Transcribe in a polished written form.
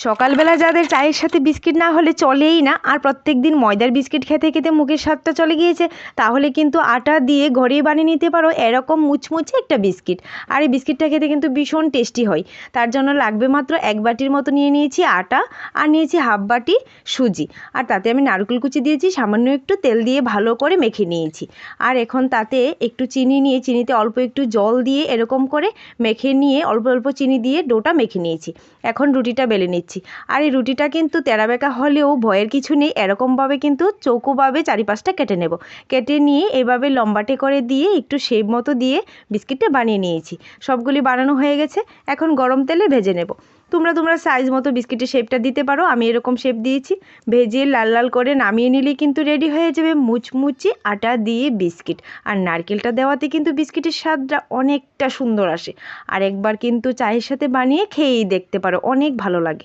সকালবেলা যাদের চায়ের সাথে বিস্কিট না হলে চলেই না, আর প্রত্যেক দিন ময়দার বিস্কিট খেতে খেতে মুখের স্বাদটা চলে গিয়েছে, তাহলে কিন্তু আটা দিয়ে ঘরেই বানিয়ে নিতে পারো এরকম মুচমুচে একটা বিস্কিট। আর এই বিস্কিটটা খেতে কিন্তু ভীষণ টেস্টি হয়। তার জন্য লাগবে মাত্র 1 বাটির মতো নিয়ে নিয়েছি আটা, আর নিয়েছি হাফ বাটি সুজি, আর তাতে আমি নারকেল কুচি দিয়েছি, সামান্য একটু তেল দিয়ে ভালো করে মেখে নিয়েছি। আর এখন তাতে একটু চিনি নিয়ে, চিনিতে অল্প একটু জল দিয়ে এরকম করে মেখে নিয়ে অল্প অল্প চিনি দিয়ে ডোটা মেখে নিয়েছি। এখন রুটিটা বেলে নিচ্ছি। আর এই রুটিটা কিন্তু তেরা বেঁকা হলেও ভয়ের কিছু নেই, এরকমভাবে কিন্তু চৌকোভাবে চারিপাশটা কেটে নেব। কেটে নিয়ে এভাবে লম্বাটে করে দিয়ে একটু শেপ মতো দিয়ে বিস্কিটটা বানিয়ে নিয়েছি। সবগুলি বানানো হয়ে গেছে, এখন গরম তেলে ভেজে নেব। তোমরা সাইজ মতো বিস্কিটের শেপটা দিতে পারো, আমি এরকম শেপ দিয়েছি। ভেজে লাল লাল করে নামিয়ে নিলেই কিন্তু রেডি হয়ে যাবে মুচমুচে আটা দিয়ে বিস্কিট। আর নারকেলটা দেওয়াতে কিন্তু বিস্কিটের স্বাদটা অনেকটা সুন্দর আসে। আর একবার কিন্তু চায়ের সাথে বানিয়ে খেয়েই দেখতে পারো, অনেক ভালো লাগে।